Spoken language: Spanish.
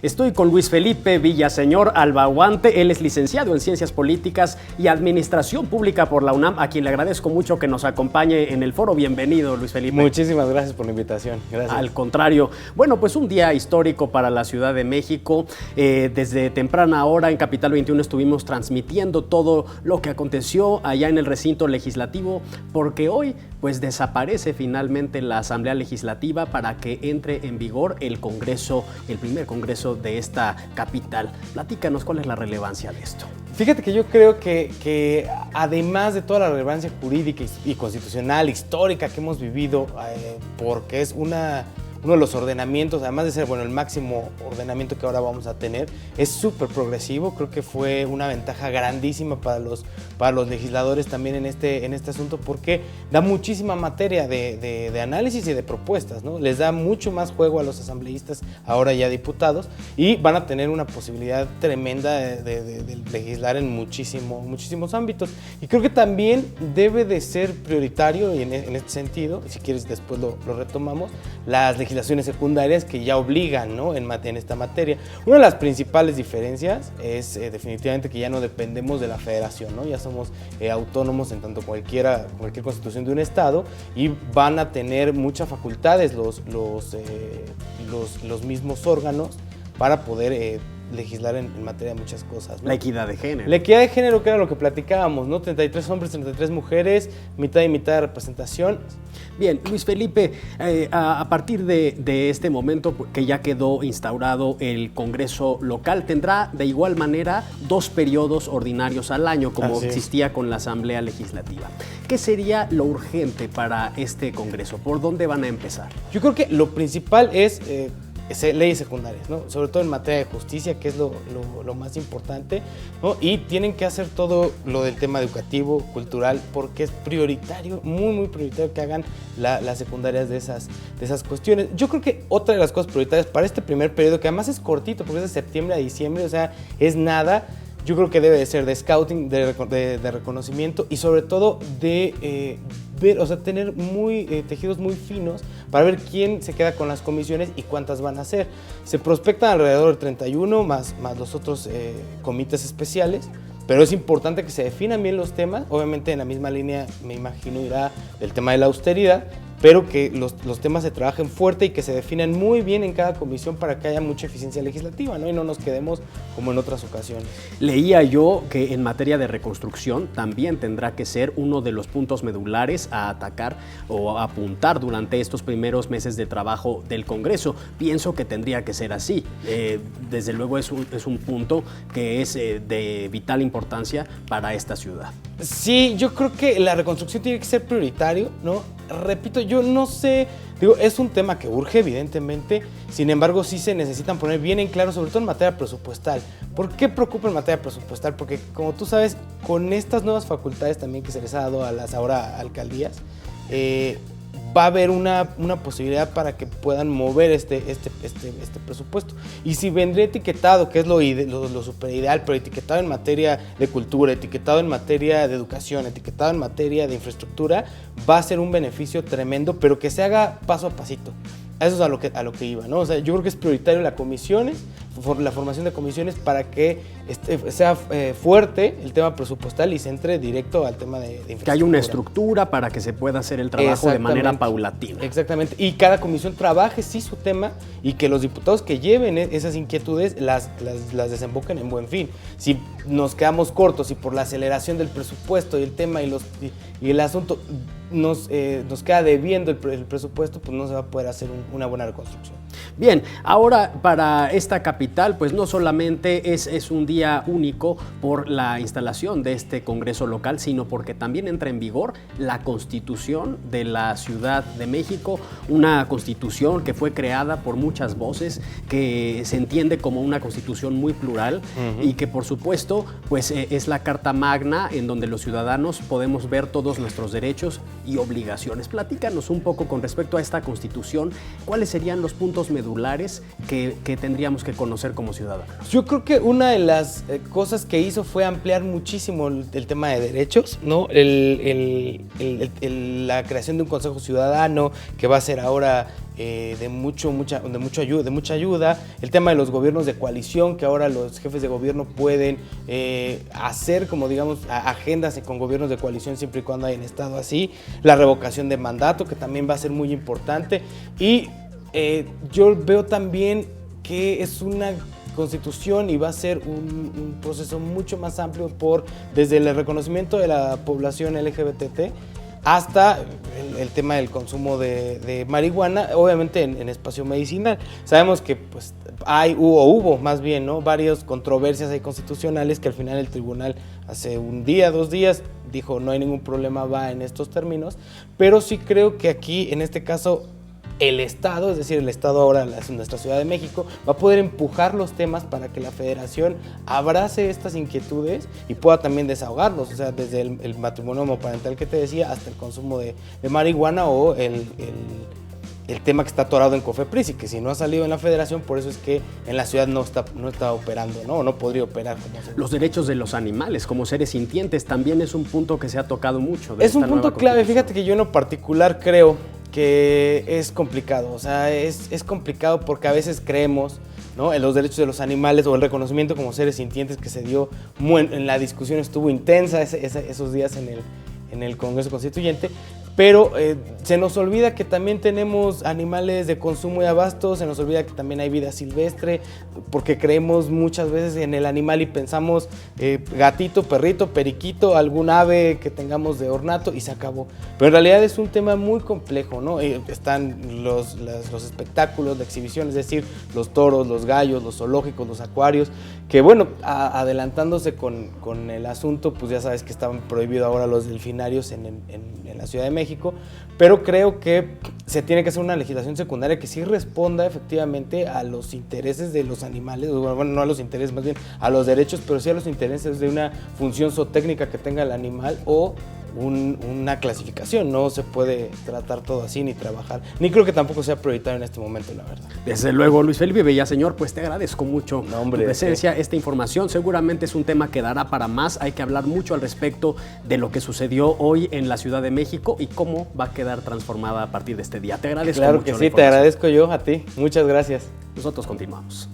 Estoy con Luis Felipe Villaseñor Albaguante. Él es licenciado en Ciencias Políticas y Administración Pública por la UNAM, a quien le agradezco mucho que nos acompañe en el foro. Bienvenido, Luis Felipe. Muchísimas gracias por la invitación. Gracias. Al contrario. Bueno, pues un día histórico para la Ciudad de México. Desde temprana hora en Capital 21 estuvimos transmitiendo todo lo que aconteció allá en el recinto legislativo, porque hoy pues desaparece finalmente la Asamblea Legislativa para que entre en vigor el Congreso, el primer Congreso de esta capital. Platícanos cuál es la relevancia de esto. Fíjate que yo creo que además de toda la relevancia jurídica y constitucional, histórica que hemos vivido, porque es uno de los ordenamientos, además de ser el máximo ordenamiento que ahora vamos a tener, es súper progresivo. Creo que fue una ventaja grandísima para los legisladores también en este asunto, porque da muchísima materia de análisis y de propuestas, ¿no? Les da mucho más juego a los asambleístas, ahora ya diputados, y van a tener una posibilidad tremenda de legislar en muchísimos ámbitos. Y creo que también debe de ser prioritario, y en este sentido, si quieres después lo retomamos, las legislaciones secundarias que ya obligan, ¿no? en esta materia. Una de las principales diferencias es definitivamente que ya no dependemos de la federación, ¿no? Ya somos autónomos en tanto cualquier constitución de un estado, y van a tener muchas facultades los mismos órganos para poder legislar en materia de muchas cosas, ¿no? La equidad de género. La equidad de género, que era lo que platicábamos, ¿no? 33 hombres, 33 mujeres, mitad y mitad de representación. Bien, Luis Felipe, a partir de este momento que ya quedó instaurado el Congreso local, tendrá de igual manera 2 periodos ordinarios al año, como existía con la Asamblea Legislativa. ¿Qué sería lo urgente para este Congreso? ¿Por dónde van a empezar? Yo creo que lo principal es leyes secundarias, ¿no? Sobre todo en materia de justicia, que es lo más importante, ¿no? Y tienen que hacer todo lo del tema educativo, cultural, porque es prioritario, muy prioritario que hagan las secundarias de esas cuestiones. Yo creo que otra de las cosas prioritarias para este primer periodo, que además es cortito, porque es de septiembre a diciembre, o sea, es nada. Yo creo que debe de ser de scouting, de reconocimiento, y sobre todo de ver, o sea, tener tejidos muy finos para ver quién se queda con las comisiones y cuántas van a ser. Se prospectan alrededor de 31 más los otros comités especiales, pero es importante que se definan bien los temas. Obviamente en la misma línea, me imagino, irá el tema de la austeridad, pero que los temas se trabajen fuerte y que se definan muy bien en cada comisión para que haya mucha eficiencia legislativa, ¿no? Y no nos quedemos como en otras ocasiones. Leía yo que en materia de reconstrucción también tendrá que ser uno de los puntos medulares a atacar o a apuntar durante estos primeros meses de trabajo del Congreso. Pienso que tendría que ser así. Desde luego es un punto que es de vital importancia para esta ciudad. Sí, yo creo que la reconstrucción tiene que ser prioritario, ¿no? Repito, yo no sé, es un tema que urge, evidentemente. Sin embargo, sí se necesitan poner bien en claro, sobre todo en materia presupuestal. ¿Por qué preocupa en materia presupuestal? Porque, como tú sabes, con estas nuevas facultades también que se les ha dado a las ahora alcaldías, va a haber una posibilidad para que puedan mover este presupuesto. Y si vendría etiquetado, que es lo super ideal, pero etiquetado en materia de cultura, etiquetado en materia de educación, etiquetado en materia de infraestructura, va a ser un beneficio tremendo, pero que se haga paso a pasito. Eso es a lo que iba, ¿no? O sea, yo creo que es prioritario la formación de comisiones para que sea fuerte el tema presupuestal y se entre directo al tema de infraestructura. Que haya una estructura para que se pueda hacer el trabajo de manera paulatina. Exactamente. Y cada comisión trabaje su tema, y que los diputados que lleven esas inquietudes las desemboquen en buen fin. Si nos quedamos cortos y por la aceleración del presupuesto y el tema y el asunto nos queda debiendo el presupuesto, pues no se va a poder hacer una buena reconstrucción. Bien, ahora para esta capital, pues no solamente es un día único por la instalación de este Congreso local, sino porque también entra en vigor la Constitución de la Ciudad de México, una Constitución que fue creada por muchas voces, que se entiende como una Constitución muy plural y que por supuesto pues es la Carta Magna en donde los ciudadanos podemos ver todos nuestros derechos y obligaciones. Platícanos un poco con respecto a esta Constitución, ¿cuáles serían los puntos medulares que tendríamos que conocer como ciudadanos? Yo creo que una de las cosas que hizo fue ampliar muchísimo el tema de derechos, ¿no? La creación de un Consejo Ciudadano que va a ser ahora de mucha ayuda. El tema de los gobiernos de coalición, que ahora los jefes de gobierno pueden hacer, como digamos, agendas con gobiernos de coalición siempre y cuando hayan estado así. La revocación de mandato, que también va a ser muy importante. Y yo veo también que es una constitución y va a ser un proceso mucho más amplio desde el reconocimiento de la población LGBT hasta el tema del consumo de marihuana, obviamente en espacio medicinal. Sabemos que pues hubo más bien, ¿no?, varias controversias ahí constitucionales que al final el tribunal hace un día, 2 días, dijo no hay ningún problema, va en estos términos, pero sí creo que aquí en este caso el Estado, es decir, el Estado ahora, nuestra Ciudad de México, va a poder empujar los temas para que la Federación abrace estas inquietudes y pueda también desahogarlos, o sea, desde el matrimonio homoparental que te decía hasta el consumo de marihuana o el tema que está atorado en COFEPRIS y que si no ha salido en la Federación, por eso es que en la ciudad no está operando, ¿no? No podría operar como se... Los derechos de los animales como seres sintientes también es un punto que se ha tocado mucho. Es un punto clave, fíjate que yo en lo particular creo que es complicado, o sea, es complicado porque a veces creemos, ¿no?, en los derechos de los animales o el reconocimiento como seres sintientes que se dio en la discusión, estuvo intensa esos días en el Congreso Constituyente, pero se nos olvida que también tenemos animales de consumo y abasto, se nos olvida que también hay vida silvestre, porque creemos muchas veces en el animal y pensamos gatito, perrito, periquito, algún ave que tengamos de ornato y se acabó. Pero en realidad es un tema muy complejo, ¿no? Están los espectáculos, la exhibición, es decir, los toros, los gallos, los zoológicos, los acuarios, que bueno, adelantándose con el asunto, pues ya sabes que estaban prohibidos ahora los delfinarios en la Ciudad de México, pero creo que se tiene que hacer una legislación secundaria que sí responda efectivamente a los intereses de los animales, bueno, no a los intereses, más bien a los derechos, pero sí a los intereses de una función zootécnica que tenga el animal o una clasificación. No se puede tratar todo así ni trabajar, ni creo que tampoco sea prioritario en este momento, la verdad. Desde luego, Luis Felipe Villaseñor, pues te agradezco mucho tu presencia, esta información. Seguramente es un tema que dará para más. Hay que hablar mucho al respecto de lo que sucedió hoy en la Ciudad de México y cómo va a quedar transformada a partir de este día. Te agradezco mucho. Claro que sí, te agradezco yo a ti. Muchas gracias. Nosotros continuamos.